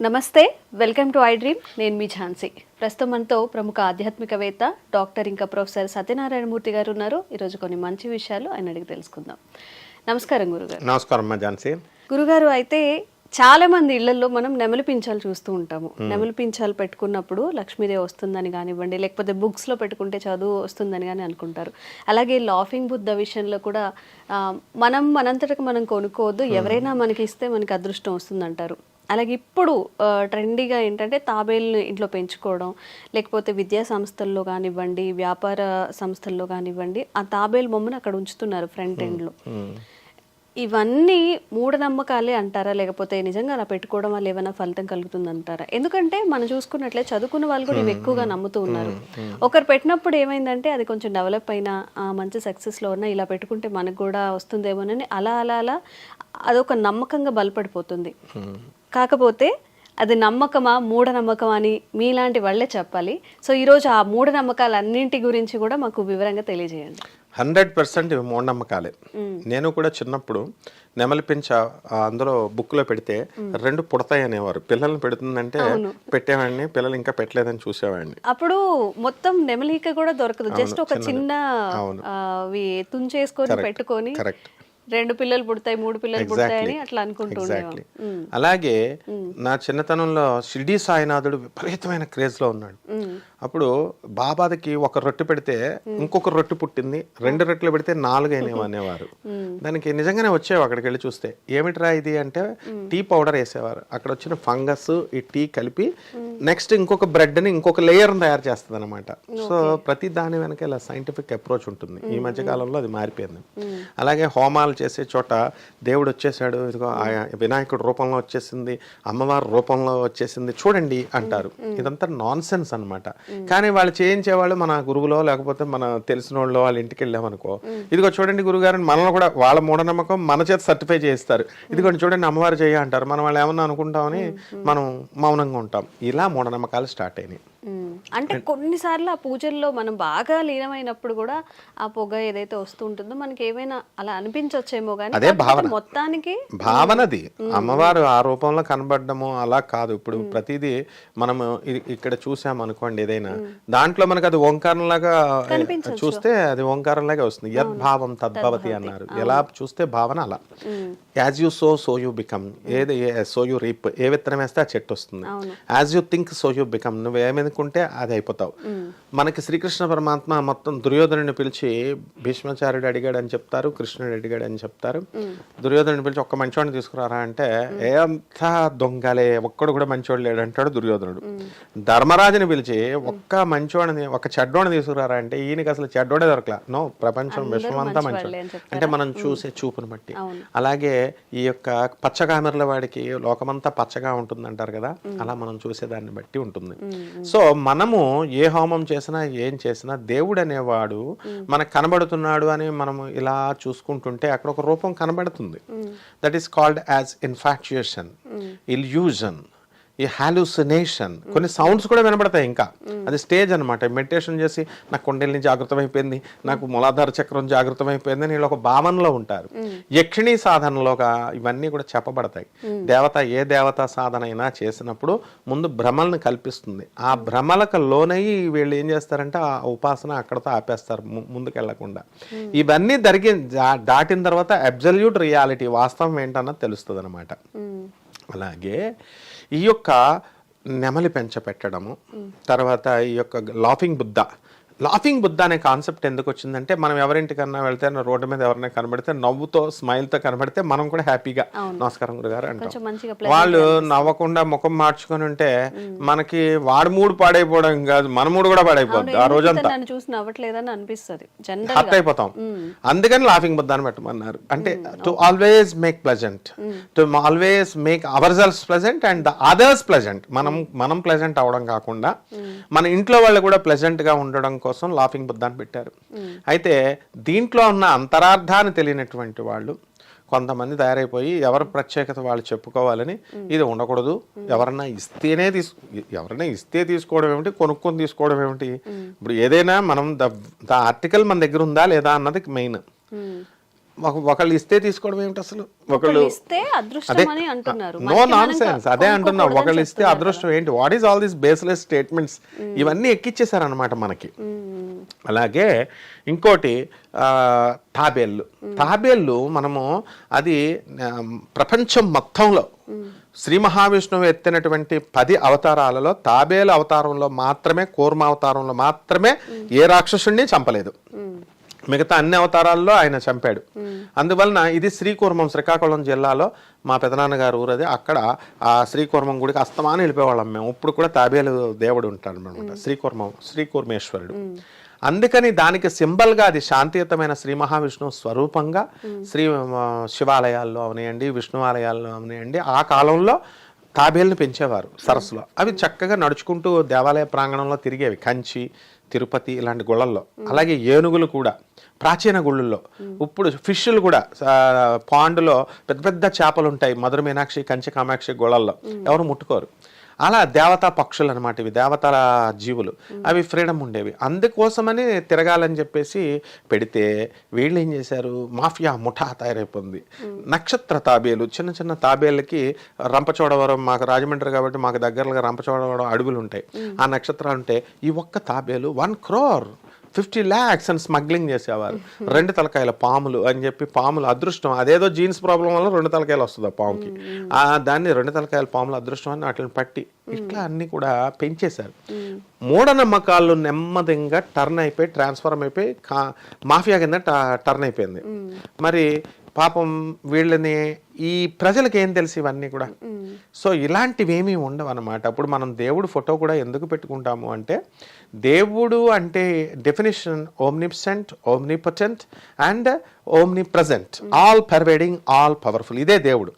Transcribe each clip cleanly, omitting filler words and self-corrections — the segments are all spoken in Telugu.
నమస్తే, వెల్కమ్ టు ఐ డ్రీమ్. నేను మీ ఝాన్సీ. ప్రస్తుతం మనతో ప్రముఖ ఆధ్యాత్మికవేత్త డాక్టర్ ఇంకా ప్రొఫెసర్ సత్యనారాయణ మూర్తి గారు ఉన్నారు. ఈరోజు కొన్ని మంచి విషయాలు ఆయన అడిగి తెలుసుకుందాం. నమస్కారం గురుగారు. నమస్కారం ఝాన్సీ. గురుగారు, అయితే చాలా మంది ఇళ్లలో మనం నెమలి పించాలు చూస్తూ ఉంటాము. నెమలి పించాలు పెట్టుకున్నప్పుడు లక్ష్మీదేవి వస్తుందని కానివ్వండి, లేకపోతే బుక్స్లో పెట్టుకుంటే చదువు వస్తుందని కానీ అనుకుంటారు. అలాగే లాఫింగ్ బుద్ధ విషయంలో కూడా మనంతటికి మనం కొనుక్కోవద్దు, ఎవరైనా మనకి ఇస్తే మనకి అదృష్టం వస్తుందంటారు. అలాగే ఇప్పుడు ట్రెండీగా ఏంటంటే తాబేల్ని ఇంట్లో పెంచుకోవడం, లేకపోతే విద్యా సంస్థల్లో కానివ్వండి, వ్యాపార సంస్థల్లో కానివ్వండి, ఆ తాబేలు బొమ్మను అక్కడ ఉంచుతున్నారు ఫ్రంట్ ఎండ్లో. ఇవన్నీ మూఢనమ్మకాలే అంటారా, లేకపోతే నిజంగా అలా పెట్టుకోవడం వల్ల ఏమైనా ఫలితం కలుగుతుంది అంటారా? ఎందుకంటే మనం చూసుకున్నట్లే చదువుకున్న వాళ్ళు కూడా ఇవి ఎక్కువగా నమ్ముతూ ఉన్నారు. ఒకరు పెట్టినప్పుడు ఏమైందంటే అది కొంచెం డెవలప్ అయినా మంచి సక్సెస్లో ఉన్నా ఇలా పెట్టుకుంటే మనకు కూడా వస్తుందేమోనని అలా అలా అలా అదొక నమ్మకంగా బలపడిపోతుంది. కాకపోతే అది నమ్మకమా మూఢనమ్మకమా అని మీలాంటి వాళ్ళే చెప్పాలి. సో ఈరోజు ఆ మూఢనమ్మకాలన్నింటి గురించి కూడా మాకు వివరంగా తెలియజేయండి. 100% ఇవి మూఢనమ్మకాలే. నేను కూడా చిన్నప్పుడు నెమలి పించ అందులో బుక్లో పెడితే 2 పుడతాయి అనేవారు. పిల్లల్ని పెడుతుందంటే పెట్టేవాడిని, పిల్లలు ఇంకా పెట్టలేదని చూసేవాడిని. అప్పుడు మొత్తం నెమలిక కూడా దొరకదు, జస్ట్ ఒక చిన్న తుంచేసుకొని పెట్టుకొని 2 పిల్లలు పుడతాయి, 3 పిల్లలు పుడతాయని అట్లా అనుకుంటూ ఉండేవాళ్ళు. అలాగే నా చిన్నతనంలో షిర్డీ సాయినాథుడు విపరీతమైన క్రేజ్ లో ఉన్నాడు. అప్పుడు బాబాకి ఒక రొట్టె పెడితే ఇంకొక రొట్టె పుట్టింది, 2 రొట్టెలు పెడితే 4 అయినవి అనేవారు. దానికి నిజంగానే వచ్చేవి. అక్కడికి వెళ్ళి చూస్తే ఏమిట్రా ఇది అంటే టీ పౌడర్ వేసేవారు. అక్కడ వచ్చిన ఫంగస్ ఈ టీ కలిపి నెక్స్ట్ ఇంకొక బ్రెడ్ ని ఇంకొక లేయర్ తయారు చేస్తుంది అనమాట. సో ప్రతి దాని వెనక ఇలా సైంటిఫిక్ అప్రోచ్ ఉంటుంది. ఈ మధ్య కాలంలో అది మారిపోయింది. అలాగే హోమాలు చేసే చోట దేవుడు వచ్చేసాడు, ఇదిగో వినాయకుడు రూపంలో వచ్చేసింది, అమ్మవారి రూపంలో వచ్చేసింది చూడండి అంటారు. ఇదంతా నాన్ సెన్స్ అనమాట. కానీ వాళ్ళు చేయించేవాళ్ళు మన గురువులో లేకపోతే మన తెలిసిన వాళ్ళు వాళ్ళ ఇంటికి వెళ్ళామనుకో, ఇదిగో చూడండి గురుగారు, మనల్ని కూడా వాళ్ళ మూఢనమ్మకం మన చేత సర్టిఫై చేస్తారు. ఇదిగోండి చూడండి అమ్మవారు చేయ అంటారు. మనం వాళ్ళు ఏమన్నా అనుకుంటామని మనం మౌనంగా ఉంటాం. ఇలా మూఢనమ్మకాలు స్టార్ట్ అయినాయి. అంటే కొన్నిసార్లు ఆ పూజల్లో మనం బాగా లీనమైనప్పుడు కూడా ఆ పొగ ఏదైతే వస్తూ ఉంటుందో మనకి ఏమైనా అలా అనిపించొచ్చేమో కానీ అదే భావన, మొత్తానికి భావనది. అమ్మవారు ఆ రూపంలో కనబడము అలా కాదు. ఇప్పుడు ప్రతిదీ మనం ఇక్కడ చూసాం అనుకోండి, ఏదైనా దాంట్లో మనకు అది ఓంకారంలాగా చూస్తే అది ఓంకారంలాగా వస్తుంది. యద్భావం తద్భవతి అన్నారు. ఎలా చూస్తే భావన అలా. As you so you become, ఏది సో యూ రీప్, ఏ విత్తనం వేస్తే ఆ చెట్టు వస్తుంది. As you think so you become, నువ్వు ఏమనుకుంటే అది అయిపోతావు. మనకి శ్రీకృష్ణ పరమాత్మ మొత్తం దుర్యోధనుని పిలిచి భీష్మాచార్యుడు అడిగాడు అని చెప్తారు, కృష్ణుడు అడిగాడు అని చెప్తారు. దుర్యోధనుని పిలిచి ఒక్క మంచోడిని తీసుకురారా అంటే ఏమంతా దొంగలే, ఒక్కడు కూడా మంచోడు లేడు అంటాడు దుర్యోధనుడు. ధర్మరాజుని పిలిచి ఒక్క మంచోడిని ఒక చెడ్డోడిని తీసుకురారా అంటే ఈయనకి అసలు చెడ్డోడే దొరకలా. నో, ప్రపంచం విశ్వమంతా మంచోడు అంటే మనం చూసే చూపుని బట్టి. అలాగే ఈ యొక్క పచ్చకామెర్ల వాడికి లోకమంతా పచ్చగా ఉంటుంది అంటారు కదా, అలా మనం చూసేదాన్ని బట్టి ఉంటుంది. సో మనము ఏ హోమం చేసినా ఏం చేసినా దేవుడు అనేవాడు మనకు కనబడుతున్నాడు అని మనం ఇలా చూసుకుంటుంటే అక్కడ ఒక రూపం కనబడుతుంది. That is called as infatuation, illusion, ఈ హాలుసినేషన్. కొన్ని సౌండ్స్ కూడా వినబడతాయి. ఇంకా అది స్టేజ్ అనమాట. మెడిటేషన్ చేసి నాకు కుండలిని జాగృతమైపోయింది, నాకు మూలాధార చక్రం జాగృతమైపోయింది అని ఒక భావనలో ఉంటారు. యక్షిణీ సాధనలోగా ఇవన్నీ కూడా చెప్పబడతాయి. దేవత ఏ దేవతా సాధన అయినా చేసినప్పుడు ముందు భ్రమలను కల్పిస్తుంది. ఆ భ్రమలకు లోనయ్యి వీళ్ళు ఏం చేస్తారంటే ఆ ఉపాసన అక్కడతో ఆపేస్తారు, ముందుకు వెళ్లకుండా. ఇవన్నీ దాటిన తర్వాత అబ్సల్యూట్ రియాలిటీ, వాస్తవం ఏంటన్నది తెలుస్తుంది అనమాట. అలాగే ఈ యొక్క నెమలి పెంచ పెట్టడము, తర్వాత ఈ యొక్క లాఫింగ్ బుద్ధ అనే కాన్సెప్ట్ ఎందుకు వచ్చిందంటే, మనం ఎవరింటికన్నా వెళ్తే రోడ్డు మీద ఎవరైనా కనబడితే నవ్వుతో స్మైల్తో కనబడితే మనం కూడా హ్యాపీగా నమస్కారం గురుగారు అంటాం. వాళ్ళు నవ్వకుండా ముఖం మార్చుకొని ఉంటే మనకి వాడి మూడు పాడైపోవడం కాదు, మన మూడు కూడా పాడైపోద్ది. ఆ రోజంతా హర్ట్ అయిపోతాం. అందుకని లాఫింగ్ బుద్ధ అని పెట్టమన్నారు. అంటే to always make pleasant, to always make our selves pleasant and the others pleasant. మనం ప్లెజెంట్ అవడం కాకుండా మన ఇంట్లో వాళ్ళు కూడా ప్లెజెంట్ గా ఉండడం కోసం లాఫింగ్ బుద్ధాన్ని పెట్టారు. అయితే దీంట్లో ఉన్న అంతరార్థాన్ని తెలియనటువంటి వాళ్ళు కొంతమంది తయారైపోయి ఎవరి ప్రత్యేకత వాళ్ళు చెప్పుకోవాలని ఇది ఉండకూడదు, ఎవరైనా ఇస్తే తీసుకోవడం ఏమిటి, కొనుక్కొని తీసుకోవడం ఏమిటి. ఇప్పుడు ఏదైనా మనం ద ఆర్టికల్ మన దగ్గర ఉందా లేదా అన్నది మెయిన్. ఒకళ్ళు ఇస్తే తీసుకోవడం ఏమిటి అసలు? ఒకళ్ళు ఇస్తే అదృష్టం అని అంటున్నారు. నో నాన్ సెన్స్, అదే అంటున్నా. ఒకళ్ళు ఇస్తే అదృష్టం ఏంటి? What is all these baseless statements? ఇవన్నీ ఎక్కిచ్చేసారనమాట మనకి. అలాగే ఇంకోటి తాబేళ్ళు మనము అది ప్రపంచం మొత్తంలో శ్రీ మహావిష్ణువు ఎత్తినటువంటి 10 అవతారాలలో తాబేలు అవతారంలో మాత్రమే, కూర్మ అవతారంలో మాత్రమే ఏ రాక్షసుడిని చంపలేదు. మిగతా అన్ని అవతారాల్లో ఆయన చంపాడు. అందువలన ఇది శ్రీకూర్మం, శ్రీకాకుళం జిల్లాలో మా పెదనాన్నగారు ఊరు అది. అక్కడ ఆ శ్రీకూర్మం గుడికి అస్తమానం వెళ్ళిపోయేవాళ్ళం మేము. ఇప్పుడు కూడా తాబేలు దేవుడు ఉంటాడు అనమాట, శ్రీకూర్మేశ్వరుడు. అందుకని దానికి సింబల్గా అది శాంతియుతమైన శ్రీ మహావిష్ణువు స్వరూపంగా శివాలయాల్లో అవనియండి, విష్ణు ఆలయాల్లో అవనియండి, ఆ కాలంలో తాబేళ్ళని పెంచేవారు సరస్సులో. అవి చక్కగా నడుచుకుంటూ దేవాలయ ప్రాంగణంలో తిరిగేవి, కంచి, తిరుపతి ఇలాంటి గుళ్ళల్లో. అలాగే ఏనుగులు కూడా ప్రాచీన గుళ్ళల్లో. ఇప్పుడు ఫిష్లు కూడా పాండులో పెద్ద పెద్ద చేపలు ఉంటాయి మధుర మీనాక్షి, కంచి కామాక్షి గుళ్ళల్లో, ఎవరు ముట్టుకోరు. అలా దేవతా పక్షులు అనమాట, ఇవి దేవతల జీవులు. అవి ఫ్రీడమ్ ఉండేవి. అందుకోసమని తిరగాలని చెప్పేసి పెడితే వీళ్ళు ఏం చేశారు, మాఫియా ముఠా తయారైపోయింది. నక్షత్ర తాబేలు, చిన్న చిన్న తాబేళ్ళకి రంపచోడవరం, మాకు రాజమండ్రి కాబట్టి మాకు దగ్గరగా రంపచోడవరం అడవులు ఉంటాయి. ఆ నక్షత్రాలు ఉంటే ఈ ఒక్క తాబేలు 1 crore 50 lakhs అని స్మగ్లింగ్ చేసేవారు. 2 తలకాయల పాములు అని చెప్పి, పాములు అదృష్టం, అదేదో జీన్స్ ప్రాబ్లం వల్ల 2 తలకాయలు వస్తుంది ఆ పాముకి, దాన్ని 2 తలకాయల పాములు అదృష్టం అని వాటిని పట్టి ఇట్లా అన్ని కూడా పెంచేశారు. మూఢనమ్మకాలు నెమ్మదిగా టర్న్ అయిపోయి, ట్రాన్స్ఫార్మ్ అయిపోయి మాఫియా కింద టర్న్ అయిపోయింది. మరి పాపం వీళ్ళని ఈ ప్రజలకు ఏం తెలుసు ఇవన్నీ కూడా. సో ఇలాంటివి ఏమీ ఉండవు అనమాట. అప్పుడు మనం దేవుడు ఫోటో కూడా ఎందుకు పెట్టుకుంటాము అంటే, దేవుడు అంటే definition omniscient, omnipotent and omnipresent, all pervading, all powerful, ఇదే దేవుడు.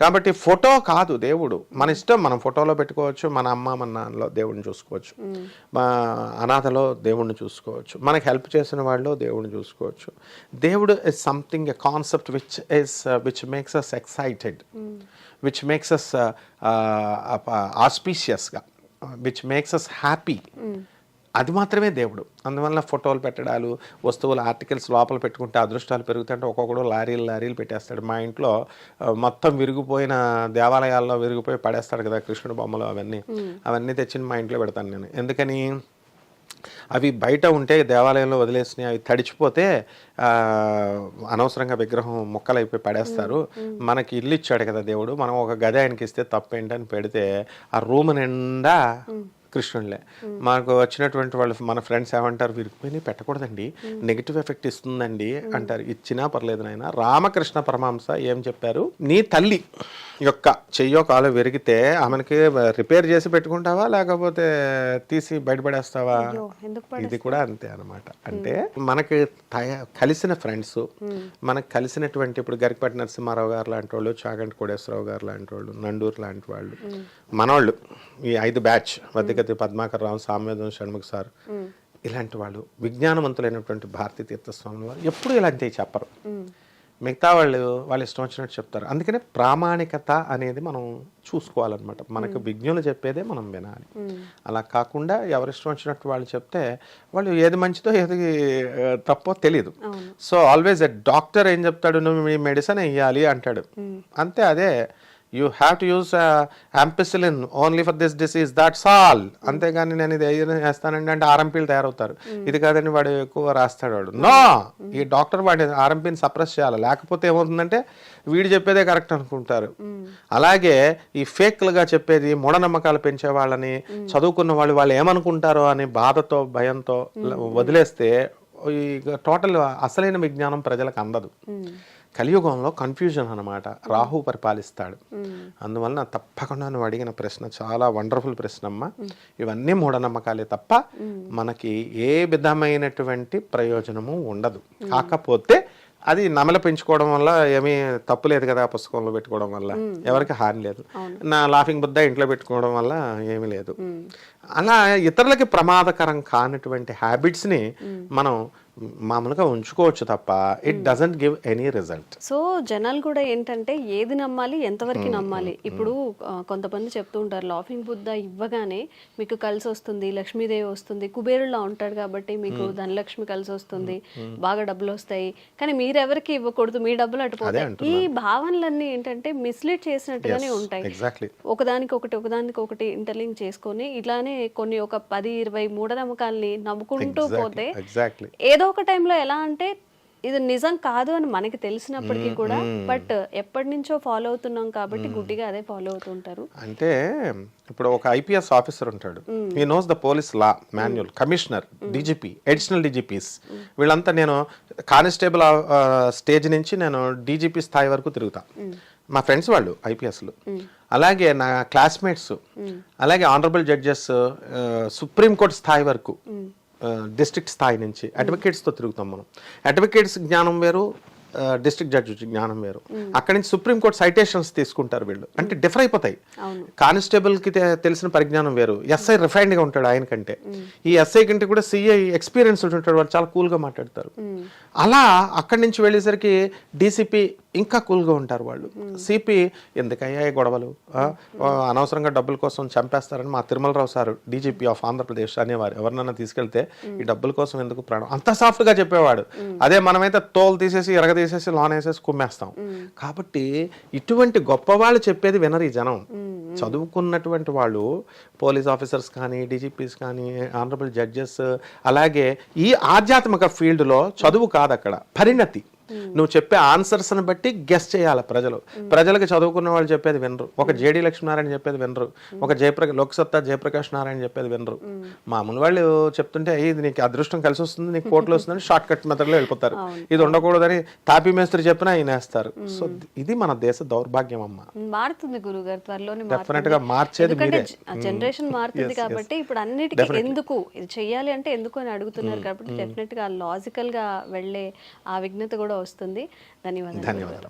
కాబట్టి ఫోటో కాదు దేవుడు. మన ఇష్టం, మనం ఫోటోలో పెట్టుకోవచ్చు, మన అమ్మ మన నాన్నలో దేవుడిని చూసుకోవచ్చు, మా అనాథలో దేవుడిని చూసుకోవచ్చు, మనకు హెల్ప్ చేసిన వాళ్ళు దేవుడిని చూసుకోవచ్చు. దేవుడు is something, a concept which makes us excited, which makes us auspicious ga, which makes us happy. అది మాత్రమే దేవుడు. అందువల్ల ఫోటోలు పెట్టడాలు, వస్తువులు, ఆర్టికల్స్ లోపల పెట్టుకుంటే అదృష్టాలు పెరుగుతుంటే ఒక్కొక్కడు లారీలు పెట్టేస్తాడు. మా ఇంట్లో మొత్తం విరిగిపోయిన దేవాలయాల్లో విరిగిపోయి పడేస్తాడు కదా కృష్ణుడు బొమ్మలు, అవన్నీ తెచ్చి మా ఇంట్లో పెడతాను నేను. ఎందుకని, అవి బయట ఉంటే దేవాలయంలో వదిలేసినాయి, అవి తడిచిపోతే అనవసరంగా విగ్రహం ముక్కలైపోయి పడేస్తారు. మనకి ఇల్లు ఇచ్చాడు కదా దేవుడు, మనం ఒక గది ఆయనకి ఇస్తే తప్పేంటని పెడితే ఆ రూమ్ నిండా కృష్ణుడిలే. మాకు వచ్చినటువంటి వాళ్ళు, మన ఫ్రెండ్స్ ఏమంటారు, విరిగిపోయి పెట్టకూడదండి, నెగిటివ్ ఎఫెక్ట్ ఇస్తుందండి అంటారు. ఇచ్చినా పర్లేదు నాయన. రామకృష్ణ పరమహంస ఏం చెప్పారు, నీ తల్లి యొక్క చెయ్యో కాలో విరిగితే ఆమెకి రిపేర్ చేసి పెట్టుకుంటావా, లేకపోతే తీసి బయటపడేస్తావా? ఇది కూడా అంతే అనమాట. అంటే మనకి కలిసిన ఫ్రెండ్స్, మనకు కలిసినటువంటి, ఇప్పుడు గరికపాటి నరసింహారావు గారు లాంటి వాళ్ళు, చాగంటి కోటేశ్వరరావు గారు లాంటి వాళ్ళు, నండూరు లాంటి వాళ్ళు, మనోళ్ళు, ఈ 5 బ్యాచ్, వద్దికతి పద్మాకర్ రావు, సామ్వేదం షణ్ముఖ్ సార్, ఇలాంటి వాళ్ళు విజ్ఞానవంతులైనటువంటి భారతీ తీర్థస్వామి వారు ఎప్పుడు ఇలాంటివి చెప్పరు. మిగతా వాళ్ళు ఇష్టం వచ్చినట్టు చెప్తారు. అందుకనే ప్రామాణికత అనేది మనం చూసుకోవాలన్నమాట. మనకు విజ్ఞులు చెప్పేదే మనం వినాలి. అలా కాకుండా ఎవరిష్టం వచ్చినట్టు వాళ్ళు చెప్తే, వాళ్ళు ఏది మంచిదో ఏది తప్పో తెలియదు. సో ఆల్వేస్ ఎ డాక్టర్ ఏం చెప్తాడు, నువ్వు మీ మెడిసిన్ వేయాలి అంటాడు, అంతే. అదే you have to use ampicillin only for this disease, that's all. అంతేగాని నేను ఇది వేస్తానండి అంటే ఆర్ఎంపీలు తయారవుతారు. ఇది కాదని వాడు ఎక్కువ రాస్తాడు వాడు. నో, ఈ డాక్టర్ వాడి ఆర్ఎంపీని సప్రెస్ చేయాలి, లేకపోతే ఏమవుతుందంటే వీడు చెప్పేదే కరెక్ట్ అనుకుంటారు. అలాగే ఈ ఫేక్లుగా చెప్పేది, మూఢనమ్మకాలు పెంచే వాళ్ళని, చదువుకున్న వాళ్ళు ఏమనుకుంటారో అని బాధతో, భయంతో వదిలేస్తే ఈ టోటల్ అసలైన విజ్ఞానం ప్రజలకు అందదు. కలియుగంలో కన్ఫ్యూజన్ అనమాట, రాహు పరిపాలిస్తాడు. అందువలన తప్పకుండా నువ్వు అడిగిన ప్రశ్న చాలా వండర్ఫుల్ ప్రశ్న అమ్మా. ఇవన్నీ మూఢనమ్మకాలే తప్ప మనకి ఏ విధమైనటువంటి ప్రయోజనము ఉండదు. కాకపోతే అది నమల పెంచుకోవడం వల్ల ఏమీ తప్పు లేదు కదా, పుస్తకంలో పెట్టుకోవడం వల్ల ఎవరికి హాని లేదు. నా లాఫింగ్ బుద్ధ ఇంట్లో పెట్టుకోవడం వల్ల ఏమీ లేదు. అలా ఇతరులకి ప్రమాదకరం కానటువంటి హ్యాబిట్స్ని మనం మామూలుగా ఉంచుకోవచ్చు తప్ప it doesn't give any result. So జనాలు కూడా ఏంటంటే ఏది నమ్మాలి, ఎంతవరకు నమ్మాలి. ఇప్పుడు కొంతమంది చెప్తూ ఉంటారు లాఫింగ్ బుద్ధ ఇవ్వగానే మీకు కలిసి వస్తుంది, లక్ష్మీదేవి వస్తుంది, కుబేరులా ఉంటాడు కాబట్టి మీకు ధనలక్ష్మి కలిసి వస్తుంది, బాగా డబ్బులు వస్తాయి, కానీ మీరెవరికి ఇవ్వకూడదు, మీ డబ్బులు అటుపోతాయి. ఈ భావనలన్నీ ఏంటంటే మిస్లీడ్ చేసినట్టుగానే ఉంటాయి. ఎగ్జాక్ట్లీ. ఒకదానికొకటి ఇంటర్లింక్ చేసుకొని ఇలానే కొన్ని ఒక 10-20 మూఢనమ్మకాల్ని నమ్ముకుంటూ పోతే ఎగ్జాక్ట్లీ ఏదో ఒక టైంలో ఎలా అంటే ఇది నిజం కాదు అని మనకి తెలిసినప్పటికీ కూడా బట్ ఎప్పటి నుంచో ఫాలో అవుతున్నాం కాబట్టి గుడ్డిగా అదే ఫాలో అవుతుంటారు. అంటే ఇప్పుడు ఒక ఐపీఎస్ ఆఫీసర్ ఉంటాడు, he knows the police law manual, commissioner, DGP, additional DGP's, వీళ్ళంతా నేను కానిస్టేబుల్ స్టేజ్ నుంచి నేను డీజీపీ స్థాయి వరకు తిరుగుతా. మా ఫ్రెండ్స్ వాళ్ళు ఐపీఎస్లు, అలాగే నా క్లాస్మేట్స్, అలాగే ఆనరబుల్ జడ్జెస్, సుప్రీంకోర్టు స్థాయి వరకు, డిస్ట్రిక్ట్ స్థాయి నుంచి అడ్వకేట్స్తో తిరుగుతాం మనం. అడ్వకేట్స్ జ్ఞానం వేరు, డిస్ట్రిక్ట్ జడ్జి జ్ఞానం వేరు. అక్కడి నుంచి సుప్రీంకోర్టు సైటేషన్స్ తీసుకుంటారు వీళ్ళు, అంటే డిఫర్ అయిపోతాయి. కానిస్టేబుల్కి తెలిసిన పరిజ్ఞానం వేరు, ఎస్ఐ రిఫైన్డ్గా ఉంటాడు ఆయన కంటే, ఈ ఎస్ఐ కంటే కూడా సిఐ ఎక్స్పీరియన్స్ ఉంటాడు, వాళ్ళు చాలా కూల్గా మాట్లాడతారు. అలా అక్కడి నుంచి వెళ్ళేసరికి డీసీపీ ఇంకా కూల్గా ఉంటారు వాళ్ళు. సిపి ఎందుకయ్యా గొడవలు, అనవసరంగా డబ్బుల కోసం చంపేస్తారని మా Tirumala Rao sir DGP of Andhra Pradesh అనేవారు. ఎవరినైనా తీసుకెళ్తే ఈ డబ్బుల కోసం ఎందుకు ప్రాణం, అంత సాఫ్ట్గా చెప్పేవాడు. అదే మనమైతే తోలు తీసేసి ఎరగదీసేసి లోన్ వేసేసి కుమ్మేస్తాం. కాబట్టి ఇటువంటి గొప్ప వాళ్ళు చెప్పేది వినరు ఈ జనం. చదువుకున్నటువంటి వాళ్ళు, పోలీస్ ఆఫీసర్స్ కానీ, డీజీపీస్ కానీ, ఆనరబుల్ జడ్జెస్, అలాగే ఈ ఆధ్యాత్మిక ఫీల్డ్లో చదువు కాదు అక్కడ, పరిణతి. నువ్వు చెప్పే ఆన్సర్స్ని బట్టి గెస్ చేయాలి ప్రజలు. ప్రజలకు చదువుకున్న వాళ్ళు చెప్పేది వినరు. ఒక జేడి లక్ష్మీనారాయణ చెప్పేది వినరు, ఒక లోక్సత్తా జయప్రకాష్ నారాయణ చెప్పేది వినరు. మామూలు వాళ్ళు చెప్తుంటే ఇది నీకు అదృష్టం కలిసి వస్తుంది, నీకు కోట్లు వస్తుందని షార్ట్ కట్ మెథడ్లో వెళ్ళిపోతారు. ఇది ఉండకూడదని తాపీ మేస్త్రి చెప్పినా ఈయనేస్తారు. సో ఇది మన దేశ దౌర్భాగ్యం అమ్మ. మారుతుంది గురుగారు, త్వరలోనే డెఫినెట్ గా మార్చేది మీరే. జనరేషన్ మారుతుంది కాబట్టి ఇప్పుడు అన్నిటికీ ఎందుకు ఇది చెయ్యాలి అంటే ఎందుకు అని అడుగుతున్నారు కాబట్టి డెఫినెట్ గా లాజికల్ గా వెళ్ళే ఆ విఘ్నత కూడా వస్తుంది. ధన్యవాదాలు.